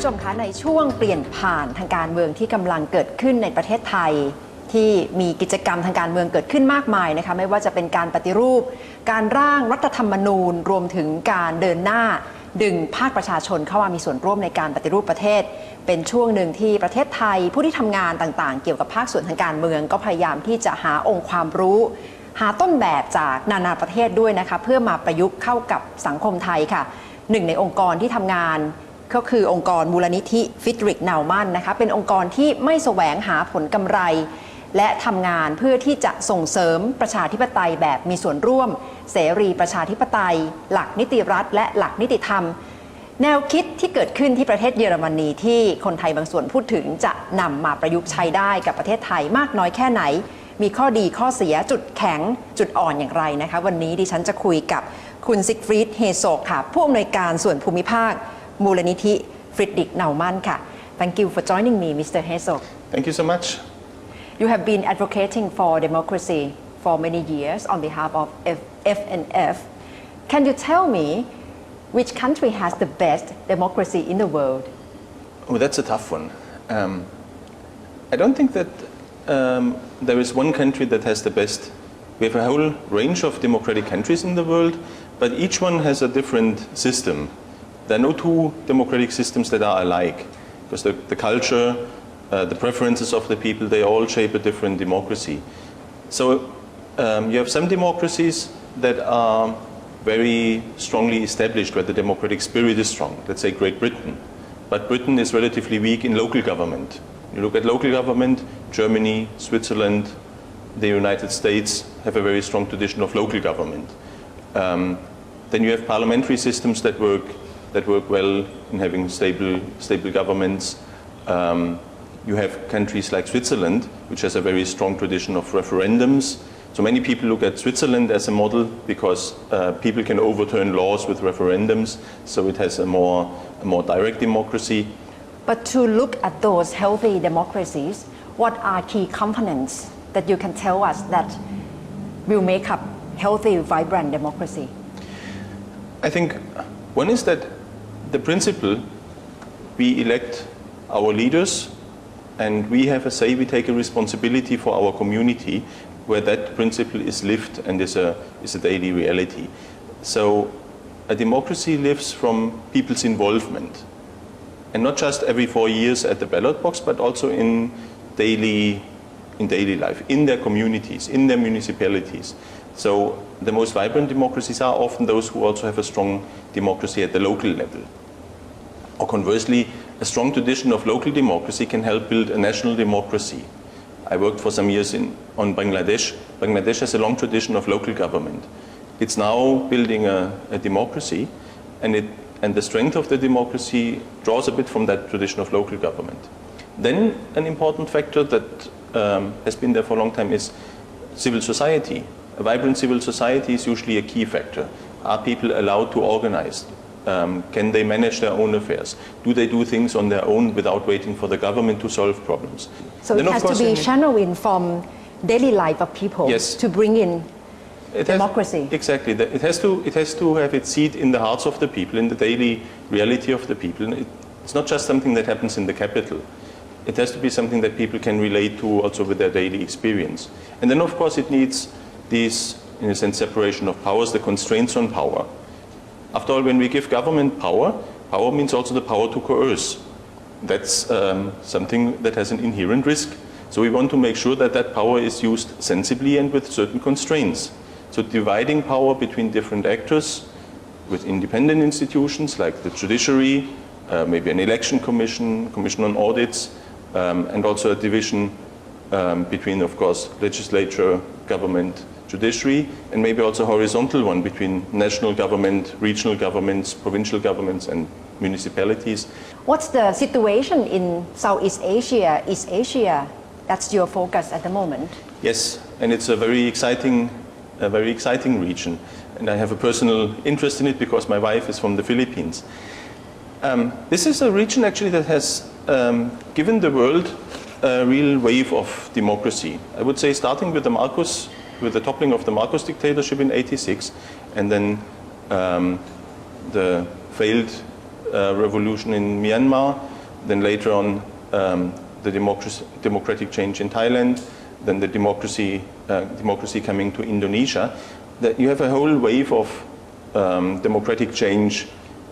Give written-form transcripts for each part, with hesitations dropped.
ผู้ชมคะในช่วงเปลี่ยนผ่านทางการเมืองที่กำลังเกิดขึ้นในประเทศไทยที่มีกิจกรรมทางการเมืองเกิดขึ้นมากมายนะคะไม่ว่าจะเป็นการปฏิรูปการร่างรัฐธรรมนูญรวมถึงการเดินหน้าดึงภาคประชาชนเข้ามามีส่วนร่วมในการปฏิรูปประเทศเป็นช่วงหนึ่งที่ประเทศไทยผู้ที่ทำงานต่างๆเกี่ยวกับภาคส่วนทางการเมืองก็พยายามที่จะหาองค์ความรู้หาต้นแบบจากนานาประเทศด้วยนะคะเพื่อมาประยุกต์เข้ากับสังคมไทยค่ะหนึ่งในองค์กรที่ทำงานก็คือองค์กรมูลนิธิฟิดริก เนามันนะคะเป็นองค์กรที่ไม่แสวงหาผลกำไรและทำงานเพื่อที่จะส่งเสริมประชาธิปไตยแบบมีส่วนร่วมเสรีประชาธิปไตยหลักนิติรัฐและหลักนิติธรรมแนวคิดที่เกิดขึ้นที่ประเทศเยอรมนีที่คนไทยบางส่วนพูดถึงจะนำมาประยุกต์ใช้ได้กับประเทศไทยมากน้อยแค่ไหนมีข้อดีข้อเสียจุดแข็งจุดอ่อนอย่างไรนะคะวันนี้ดิฉันจะคุยกับคุณซิกฟรีด เฮโซกค่ะผู้อำนวยการส่วนภูมิภาคมูลนิธิฟิดริก เนามันค่ะ Thank you for joining me Mr. Herzog Thank you so much You have been advocating for democracy for many years on behalf of FNF Can you tell me which country has the best democracy in the world Oh that's a tough one I don't think that there is one country that has the best We have a whole range of democratic countries in the world but each one has a different system There are no two democratic systems that are alike because the culture, the preferences of the people, they all shape a different democracy. So you have some democracies that are very strongly established where the democratic spirit is strong. Let's say Great Britain. But Britain is relatively weak in local government. You look at local government, Germany, Switzerland, the United States have a very strong tradition of local government. Then you have parliamentary systems that work well in having stable governments. You have countries like Switzerland, which has a very strong tradition of referendums. So many people look at Switzerland as a model because people can overturn laws with referendums. So it has a more direct democracy. But to look at those healthy democracies, what are key components that you can tell us that will make up healthy, vibrant democracy? I think one is that the principle we elect our leaders and we have a say, we take a responsibility for our community where that principle is lived and is a daily reality. So a democracy lives from people's involvement and not just every 4 years at the ballot box but also in daily life, in their communities, in their municipalities. So the most vibrant democracies are often those who also have a strong democracy at the local level. Or conversely, a strong tradition of local democracy can help build a national democracy. I worked for some years on Bangladesh. Bangladesh has a long tradition of local government. It's now building a democracy and the strength of the democracy draws a bit from that tradition of local government. Then an important factor that has been there for a long time is civil society. A vibrant civil society is usually a key factor. Are people allowed to organize? Can they manage their own affairs? Do they do things on their own without waiting for the government to solve problems? So then it has to be channeled in from daily life of people yes. to bring in democracy. Exactly. It has to have its seat in the hearts of the people, in the daily reality of the people. It's not just something that happens in the capital. It has to be something that people can relate to also with their daily experience. And then of course it needs these, in a sense, separation of powers, the constraints on power. After all, when we give government power means also the power to coerce. That's something that has an inherent risk. So we want to make sure that that power is used sensibly and with certain constraints. So dividing power between different actors with independent institutions like the judiciary, maybe an election commission, commission on audits, and also a division between, of course, legislature, government, judiciary, and maybe also a horizontal one between national government, regional governments, provincial governments, and municipalities. What's the situation in Southeast Asia, East Asia? That's your focus at the moment. Yes, and it's a very exciting region, and I have a personal interest in it because my wife is from the Philippines. This is a region actually that has given the world a real wave of democracy. I would say starting with the toppling of the Marcos dictatorship in '86, and then the failed revolution in Myanmar, then later on the democratic change in Thailand, then the democracy coming to Indonesia, that you have a whole wave of democratic change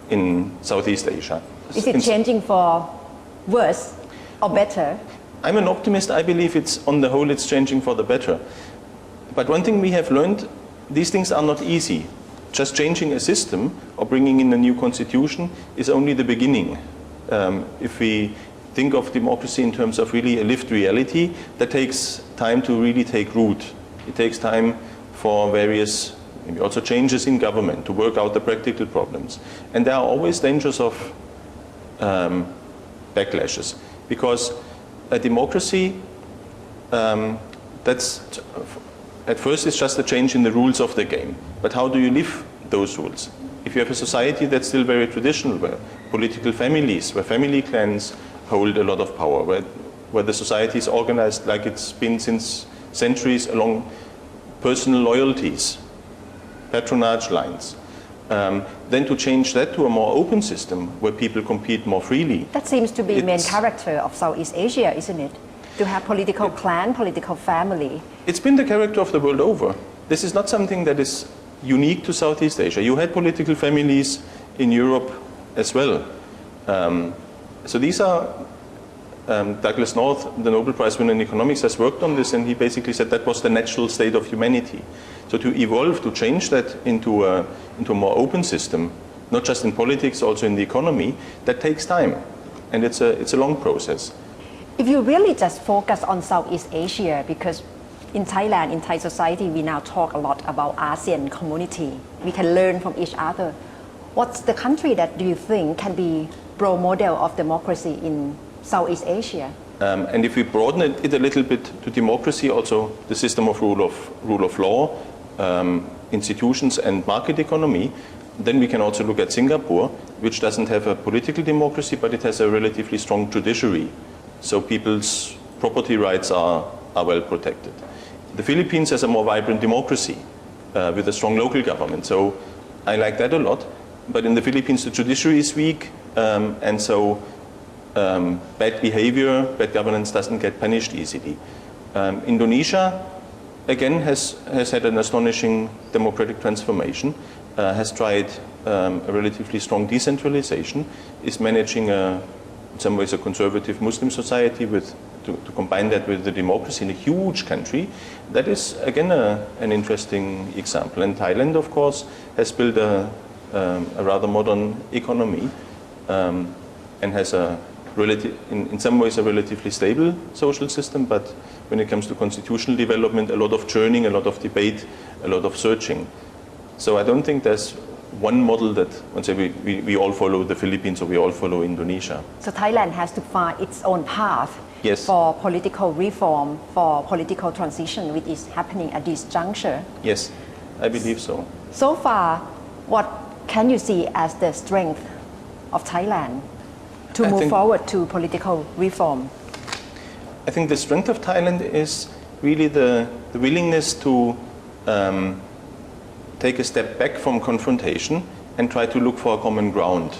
in Southeast Asia. Is it changing for worse or better? I'm an optimist. I believe on the whole, it's changing for the better. But one thing we have learned, these things are not easy. Just changing a system or bringing in a new constitution is only the beginning. If we think of democracy in terms of really a lived reality, that takes time to really take root. It takes time for various, maybe also changes in government to work out the practical problems. And there are always dangers of backlashes, because a democracy, that's at first it's just a change in the rules of the game. But how do you live those rules? If you have a society that's still very traditional, where political families, where family clans hold a lot of power, where the society is organized like it's been since centuries along personal loyalties, patronage lines, then to change that to a more open system where people compete more freely. That seems to be the main character of Southeast Asia, isn't it? To have political clan, political family. It's been the character of the world over. This is not something that is unique to Southeast Asia. You had political families in Europe as well. So these are, Douglas North, the Nobel Prize winner in economics, has worked on this, and he basically said that was the natural state of humanity. So to evolve, to change that into a more open system, not just in politics, also in the economy, that takes time, and it's a long process. If you really just focus on Southeast Asia, because in Thailand, in Thai society, we now talk a lot about ASEAN community. We can learn from each other. What's the country that do you think can be role model of democracy in Southeast Asia? And if we broaden it a little bit to democracy, also the system of rule of law, institutions and market economy, then we can also look at Singapore, which doesn't have a political democracy, but it has a relatively strong judiciary. So people's property rights are well protected. The Philippines has a more vibrant democracy with a strong local government. So I like that a lot. But in the Philippines, the judiciary is weak, and so bad behavior, bad governance doesn't get punished easily. Indonesia, again, has had an astonishing democratic transformation, has tried a relatively strong decentralization, is managing in some ways a conservative Muslim society to combine that with the democracy in a huge country. That is, again, an interesting example. And Thailand, of course, has built a rather modern economy and has in some ways a relatively stable social system, but when it comes to constitutional development, a lot of churning, a lot of debate, a lot of searching. So I don't think there's one model that, let's say, we all follow the Philippines or we all follow Indonesia. So Thailand has to find its own path. Yes. For political reform, for political transition, which is happening at this juncture. Yes, I believe so. So far, what can you see as the strength of Thailand to move forward to political reform? I think the strength of Thailand is really the willingness to take a step back from confrontation and try to look for a common ground,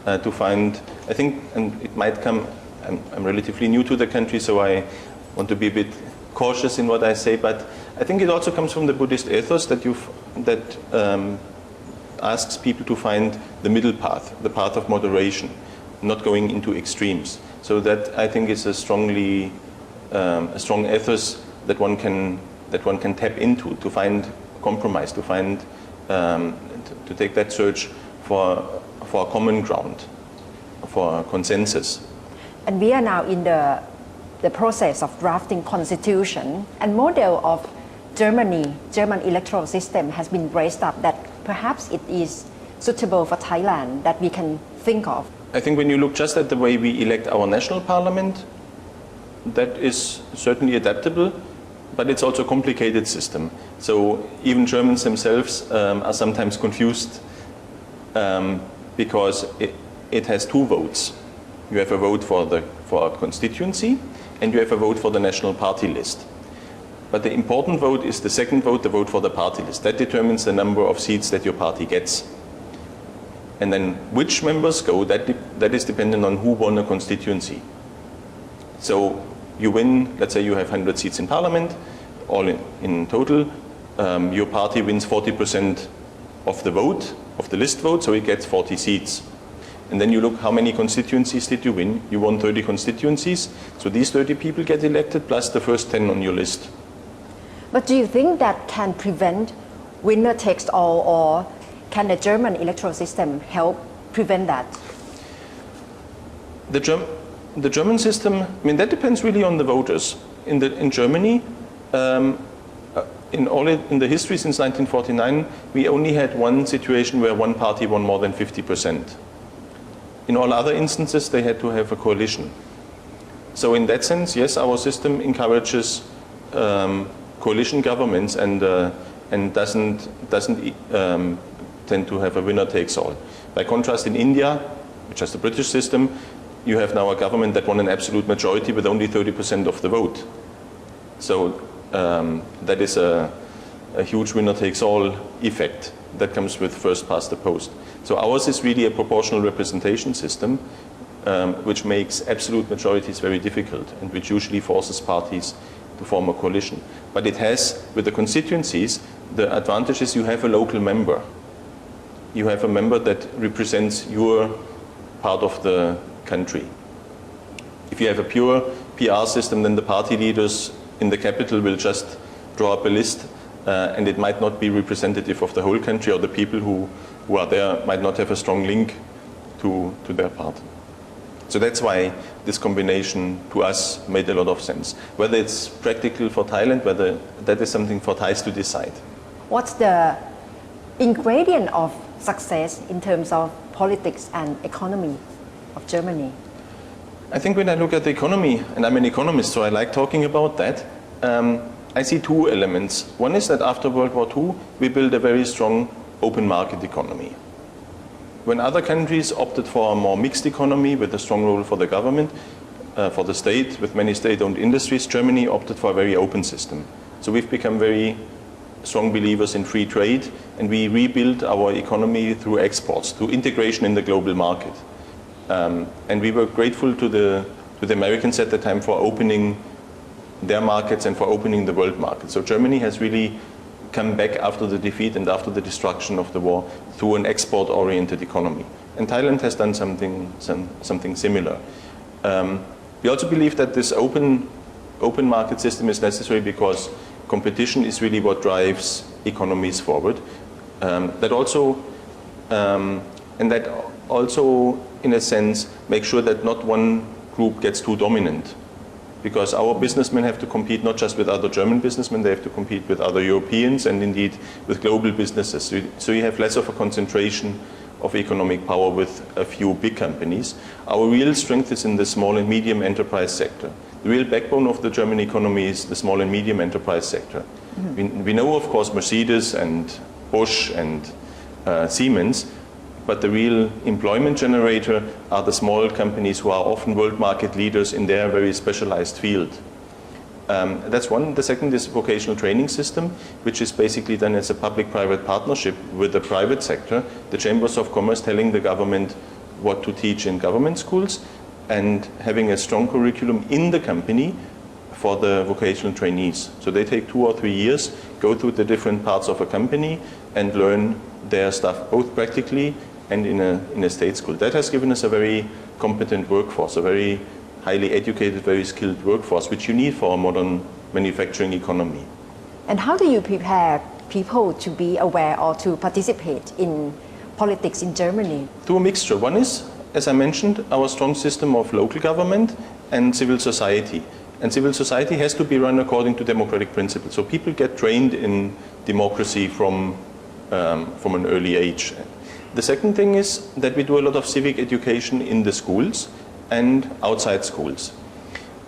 to find, I think, and it might come, I'm relatively new to the country, so I want to be a bit cautious in what I say, but I think it also comes from the Buddhist ethos that asks people to find the middle path, the path of moderation, not going into extremes. So that, I think, is a strong ethos that one can tap into, to find compromise, to find to take that search for a common ground, for a consensus. And we are now in the process of drafting constitution, and model of German electoral system has been raised up that perhaps it is suitable for Thailand, that we can think of. I think when you look just at the way we elect our national parliament, that is certainly adaptable, but it's also a complicated system. So even Germans themselves are sometimes confused because it has two votes. You have a vote for a constituency, and you have a vote for the national party list. But the important vote is the second vote, the vote for the party list. That determines the number of seats that your party gets. And then which members go, that is dependent on who won a constituency. So you win, let's say you have 100 seats in parliament, all in total. Your party wins 40% of the vote, of the list vote, so it gets 40 seats. And then you look how many constituencies did you win. You won 30 constituencies, so these 30 people get elected plus the first 10 on your list. But do you think that can prevent winner takes all, or can the German electoral system help prevent that? The German system, I mean, that depends really on the voters. In Germany, in the history since 1949, we only had one situation where one party won more than 50%. In all other instances, they had to have a coalition. So in that sense, yes, our system encourages coalition governments and doesn't tend to have a winner takes all. By contrast, in India, which is the British system, you have now a government that won an absolute majority with only 30% of the vote. So that is a huge winner takes all effect that comes with first past the post. So ours is really a proportional representation system, which makes absolute majorities very difficult and which usually forces parties to form a coalition. But it has, with the constituencies, the advantage is you have a local member. You have a member that represents your part of the country. If you have a pure PR system, then the party leaders in the capital will just draw up a list and it might not be representative of the whole country, or the people who are there might not have a strong link to their party. So that's why this combination to us made a lot of sense. Whether it's practical for Thailand, whether that is something for Thais to decide. What's the ingredient of success in terms of politics and economy of Germany? I think when I look at the economy, and I'm an economist, so I like talking about that, I see two elements. One is that after World War II, we built a very strong open market economy. When other countries opted for a more mixed economy with a strong role for the government, for the state, with many state-owned industries, Germany opted for a very open system. So we've become very strong believers in free trade, and we rebuilt our economy through exports, through integration in the global market. And we were grateful to the Americans at the time for opening their markets and for opening the world market. So Germany has really come back after the defeat and after the destruction of the war through an export-oriented economy. And Thailand has done something similar. We also believe that this open market system is necessary because competition is really what drives economies forward. That also, in a sense, make sure that not one group gets too dominant. Because our businessmen have to compete not just with other German businessmen, they have to compete with other Europeans and indeed with global businesses. So you have less of a concentration of economic power with a few big companies. Our real strength is in the small and medium enterprise sector. The real backbone of the German economy is the small and medium enterprise sector. Mm-hmm. We know, of course, Mercedes and Bosch and Siemens, but the real employment generator are the small companies who are often world market leaders in their very specialized field. That's one. The second is vocational training system, which is basically done as a public-private partnership with the private sector, the chambers of commerce telling the government what to teach in government schools and having a strong curriculum in the company for the vocational trainees. So they take 2 or 3 years, go through the different parts of a company and learn their stuff both practically and in a state school. That has given us a very competent workforce, a very highly educated, very skilled workforce, which you need for a modern manufacturing economy. And how do you prepare people to be aware or to participate in politics in Germany? Through a mixture. One is, as I mentioned, our strong system of local government and civil society. And civil society has to be run according to democratic principles. So people get trained in democracy from an early age. The second thing is that we do a lot of civic education in the schools and outside schools.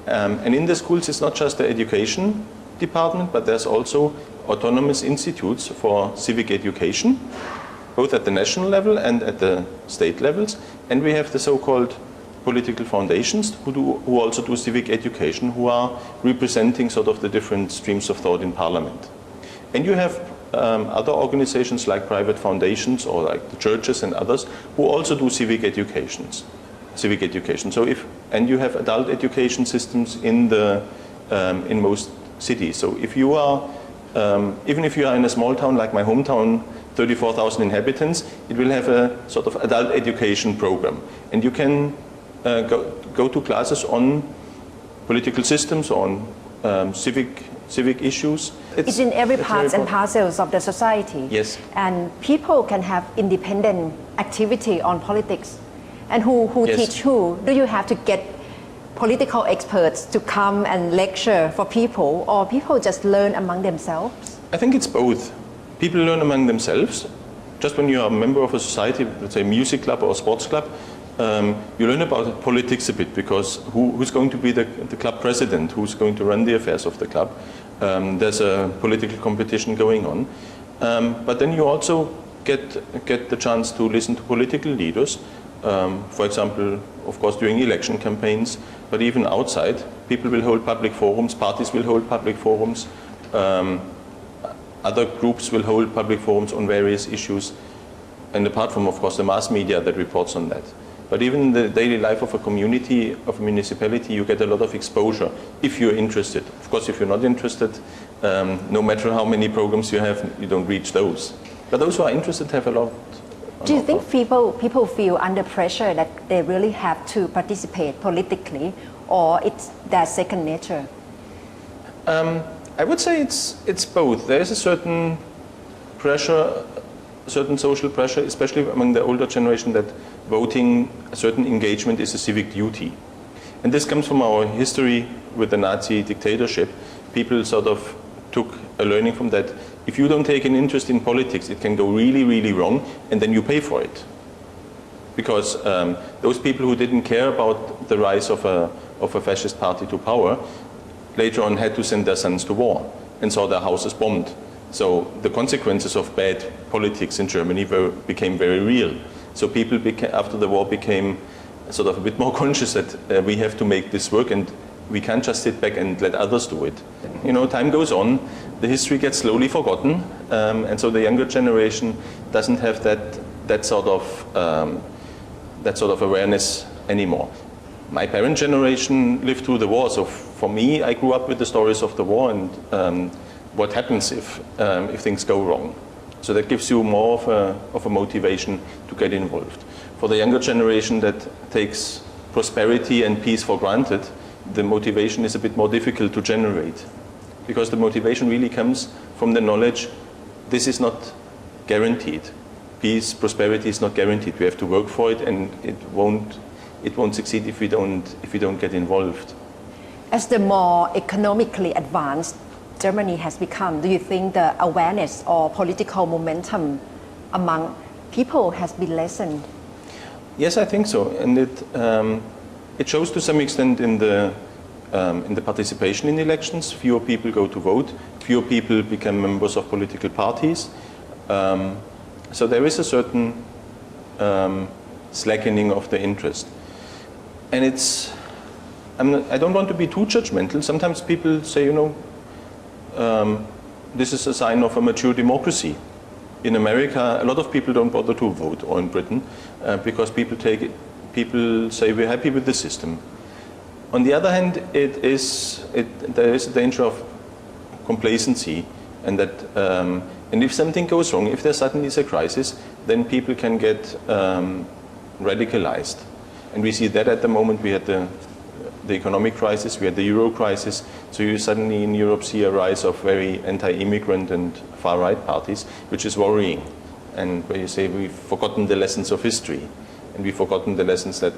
And in the schools, it's not just the education department, but there's also autonomous institutes for civic education, both at the national level and at the state levels. And we have the so-called political foundations who also do civic education, who are representing sort of the different streams of thought in parliament. And you have other organizations like private foundations or like the churches and others who also do civic education. So and you have adult education systems in most cities. So if you are, even if you are in a small town like my hometown, 34,000 inhabitants, it will have a sort of adult education program. And you can go to classes on political systems, on civic issues. It's in every parts and parcels of the society. Yes. And people can have independent activity on politics. And who Yes. teach who? Do you have to get political experts to come and lecture for people, or people just learn among themselves? I think it's both. People learn among themselves. Just when you are a member of a society, let's say a music club or a sports club, you learn about politics a bit, because who's going to be the club president, who's going to run the affairs of the club. There's a political competition going on. But then you also get the chance to listen to political leaders. For example, of course, during election campaigns, but even outside, people will hold public forums, parties will hold public forums, other groups will hold public forums on various issues, and apart from, of course, the mass media that reports on that. But even in the daily life of a community, of a municipality, you get a lot of exposure if you're interested. Of course, if you're not interested, no matter how many programs you have, you don't reach those. But those who are interested have a lot. Do you think people feel under pressure that they really have to participate politically, or it's their second nature? I would say it's both. There is a certain pressure, a certain social pressure, especially among the older generation, that voting, a certain engagement is a civic duty. And this comes from our history with the Nazi dictatorship. People sort of took a learning from that. If you don't take an interest in politics, it can go really, really wrong, and then you pay for it. Because those people who didn't care about the rise of a fascist party to power later on had to send their sons to war and saw their houses bombed. So the consequences of bad politics in Germany became very real. So people after the war became sort of a bit more conscious that we have to make this work, and we can't just sit back and let others do it. You know, time goes on, the history gets slowly forgotten, and so the younger generation doesn't have that sort of awareness anymore. My parent generation lived through the war, so for me, I grew up with the stories of the war and what happens if things go wrong. So that gives you more of a motivation to get involved. For the younger generation that takes prosperity and peace for granted, the motivation is a bit more difficult to generate, because the motivation really comes from the knowledge this is not guaranteed. Peace, prosperity is not guaranteed. We have to work for it, and it won't succeed if we don't get involved. As the more economically advanced Germany has become, do you think the awareness or political momentum among people has been lessened? Yes, I think so, and it shows to some extent in the participation in elections. Fewer people go to vote, fewer people become members of political parties. So there is a certain slackening of the interest. And I don't want to be too judgmental. Sometimes people say, you know, this is a sign of a mature democracy. In America, a lot of people don't bother to vote, or in Britain, because people say we're happy with the system. On the other hand, there is a danger of complacency, and that and if something goes wrong, if there suddenly is a crisis, then people can get radicalized. And we see that at the moment. We had the economic crisis, we had the Euro crisis, so you suddenly in Europe see a rise of very anti-immigrant and far-right parties, which is worrying. And where you say we've forgotten the lessons of history, and we've forgotten the lessons that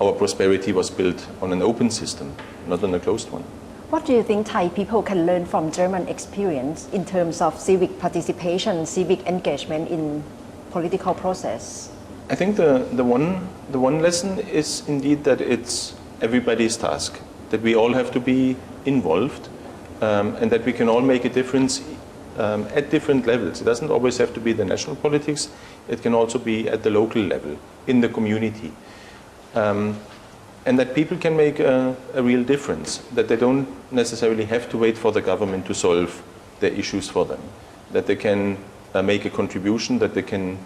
our prosperity was built on an open system, not on a closed one. What do you think Thai people can learn from German experience in terms of civic participation, civic engagement in political process? I think the one lesson is indeed that it's everybody's task, that we all have to be involved, and that we can all make a difference at different levels. It doesn't always have to be the national politics, it can also be at the local level, in the community. And that people can make a real difference, that they don't necessarily have to wait for the government to solve their issues for them. that they can make a contribution, that they can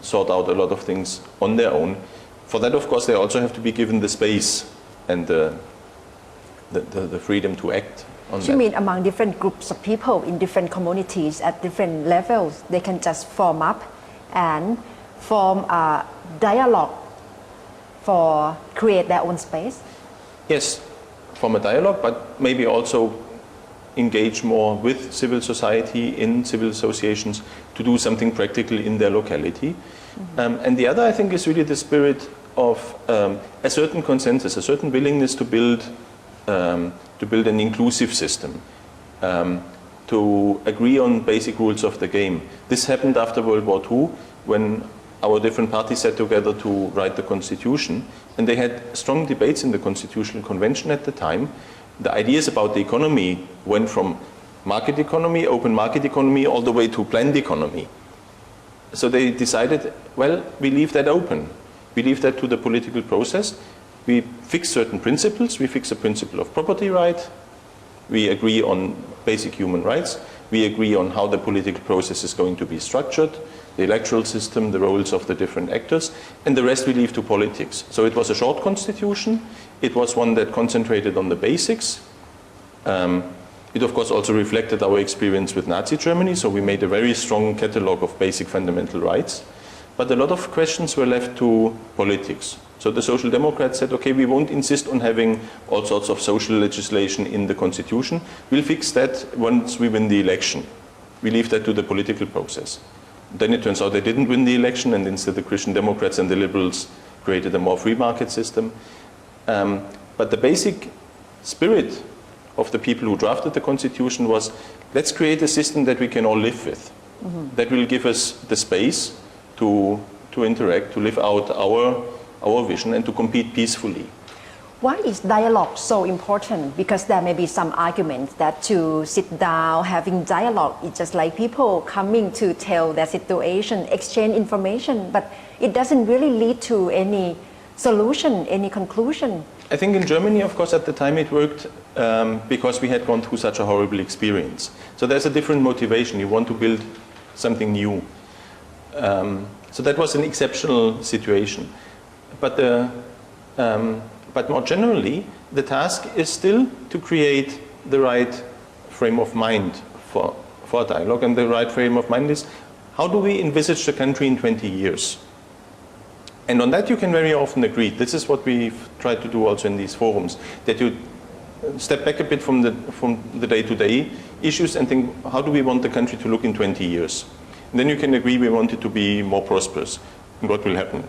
sort out a lot of things on their own. For that, of course, they also have to be given the space and the freedom to act on that. You mean among different groups of people in different communities at different levels, they can just form up and form a dialogue for create their own space? Yes, form a dialogue, but maybe also engage more with civil society in civil associations to do something practical in their locality. And the other, I think, is really the spirit of a certain consensus, a certain willingness to build an inclusive system, to agree on basic rules of the game. This happened after World War II when our different parties sat together to write the constitution, and they had strong debates in the Constitutional Convention at the time. The ideas about the economy went from market economy, open market economy, all the way to planned economy. So they decided, well, we leave that open. We leave that to the political process. We fix certain principles. We fix a principle of property right. We agree on basic human rights. We agree on how the political process is going to be structured, the electoral system, the roles of the different actors, and the rest we leave to politics. So it was a short constitution. It was one that concentrated on the basics. It, of course, also reflected our experience with Nazi Germany, so we made a very strong catalogue of basic fundamental rights. But a lot of questions were left to politics. So the Social Democrats said, okay, we won't insist on having all sorts of social legislation in the Constitution. We'll fix that once we win the election. We leave that to the political process. Then it turns out they didn't win the election, and instead the Christian Democrats and the Liberals created a more free market system. But the basic spirit of the people who drafted the Constitution was, let's create a system that we can all live with, that will give us the space to interact, to live out our vision and to compete peacefully. Why is dialogue so important? Because there may be some arguments that to sit down, having dialogue, it's just like people coming to tell their situation, exchange information, but it doesn't really lead to any solution, any conclusion. I think in Germany, of course, at the time it worked because we had gone through such a horrible experience. So there's a different motivation. You want to build something new. So that was an exceptional situation. But more generally, the task is still to create the right frame of mind for dialogue. And the right frame of mind is, how do we envisage the country in 20 years? And on that you can very often agree. This is what we've tried to do also in these forums, that you step back a bit from the day-to-day issues and think, how do we want the country to look in 20 years? And then you can agree we want it to be more prosperous. And what will happen?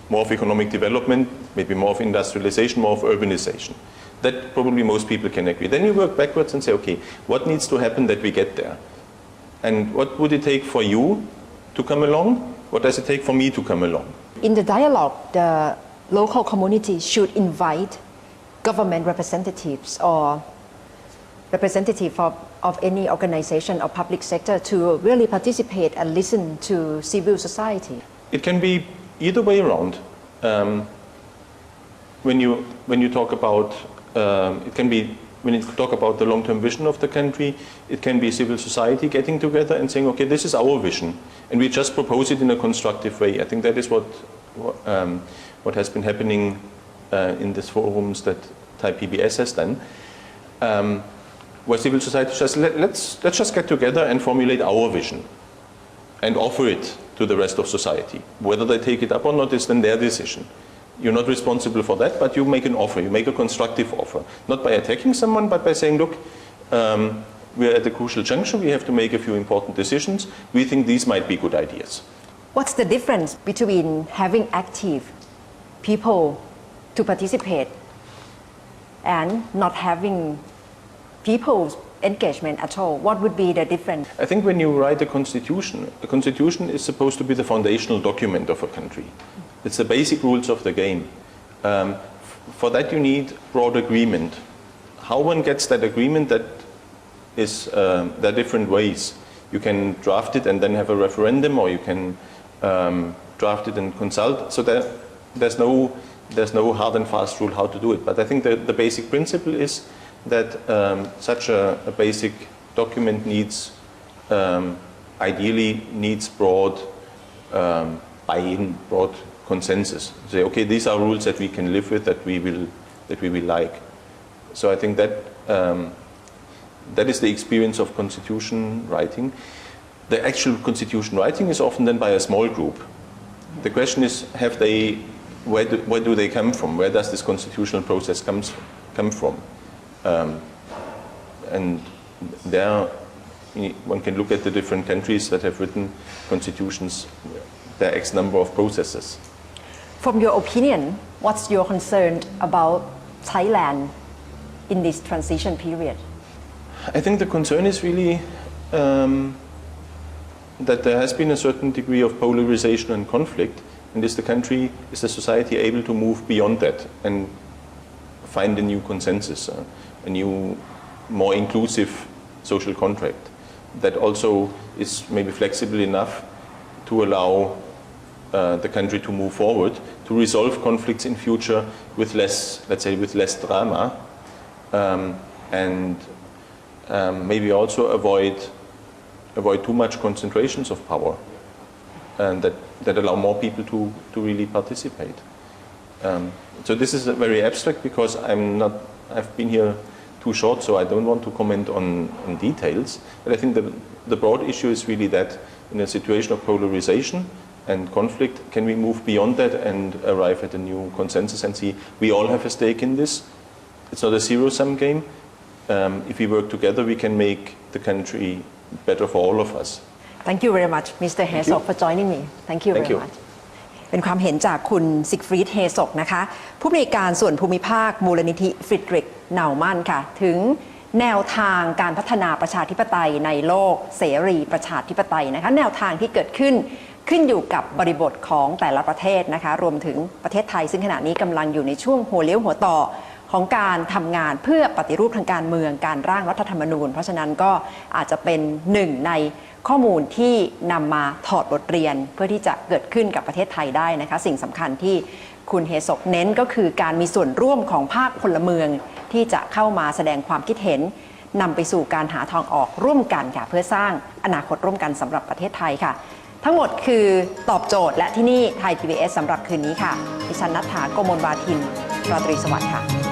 More of economic development, maybe more of industrialization, more of urbanization. That probably most people can agree. Then you work backwards and say, okay, what needs to happen that we get there? And what would it take for you to come along? What does it take for me to come along? In the dialogue, the local community should invite government representatives or representative of any organization or public sector to really participate and listen to civil society. It can be either way around. When you talk about, it can be when you talk about the long-term vision of the country, it can be civil society getting together and saying, okay, this is our vision, and we just propose it in a constructive way. I think that is what has been happening in these forums that Thai PBS has done, where civil society says, let's just get together and formulate our vision and offer it to the rest of society. Whether they take it up or not is then their decision. You're not responsible for that, but you make an offer, you make a constructive offer. Not by attacking someone, but by saying, look, we're at a crucial juncture, we have to make a few important decisions. We think these might be good ideas. What's the difference between having active people to participate and not having people's engagement at all? What would be the difference? I think when you write a constitution is supposed to be the foundational document of a country. It's the basic rules of the game. For that you need broad agreement. How one gets that agreement, that is, there are different ways. You can draft it and then have a referendum, or you can draft it and consult. So there's no hard and fast rule how to do it. But I think the basic principle is that such a basic document needs ideally needs broad buy-in, broad consensus. Say, okay, these are rules that we can live with, that we will like. So I think that that is the experience of constitution writing. The actual constitution writing is often done by a small group. The question is, where do they come from? Where does this constitutional process come from? And there, one can look at the different countries that have written constitutions. There are X number of processes. From your opinion, what's your concern about Thailand in this transition period? I think the concern is really that there has been a certain degree of polarization and conflict, and is the society able to move beyond that and find a new consensus, a new, more inclusive social contract that also is maybe flexible enough to allow the country to move forward, to resolve conflicts in future with less, let's say, with less drama, and maybe also avoid too much concentrations of power, and that allow more people to really participate. So this is very abstract because I've been here too short, so I don't want to comment on details. But I think the broad issue is really that in a situation of polarization and conflict, can we move beyond that and arrive at a new consensus and see we all have a stake in this? It's not a zero-sum game. If we work together, we can make the country better for all of us. Thank you very much, Mr. Herzog, for joining me. Thank you very much. เป็นความเห็นจากคุณซิกฟรีด เฮซกนะคะผู้อำนวยการส่วนภูมิภาคมูลนิธิฟริดริก เนามันค่ะถึงแนวทางการพัฒนาประชาธิปไตยในโลกเสรีประชาธิปไตยนะคะแนวทางที่เกิดขึ้นอยู่กับบริบทของแต่ละประเทศนะคะรวมถึงประเทศไทยซึ่งขณะนี้กำลังอยู่ในช่วงหัวเลี้ยวหัวต่อของการทำงานเพื่อปฏิรูปทางการเมืองการร่างรัฐธรรมนูญเพราะฉะนั้นก็อาจจะเป็นหนึ่งในข้อมูลที่นำมาถอดบทเรียนเพื่อที่จะเกิดขึ้นกับประเทศไทยได้นะคะสิ่งสำคัญที่คุณเฮซกเน้นก็คือการมีส่วนร่วมของภาคพลเมืองที่จะเข้ามาแสดงความคิดเห็นนำไปสู่การหาทางออกร่วมกันค่ะเพื่อสร้างอนาคตร่วมกันสำหรับประเทศไทยค่ะทั้งหมดคือตอบโจทย์และที่นี่ไทย PBS สำหรับคืนนี้ค่ะดิฉันณัฐฐา โกมลวาทินราตรีสวัสดิ์ค่ะ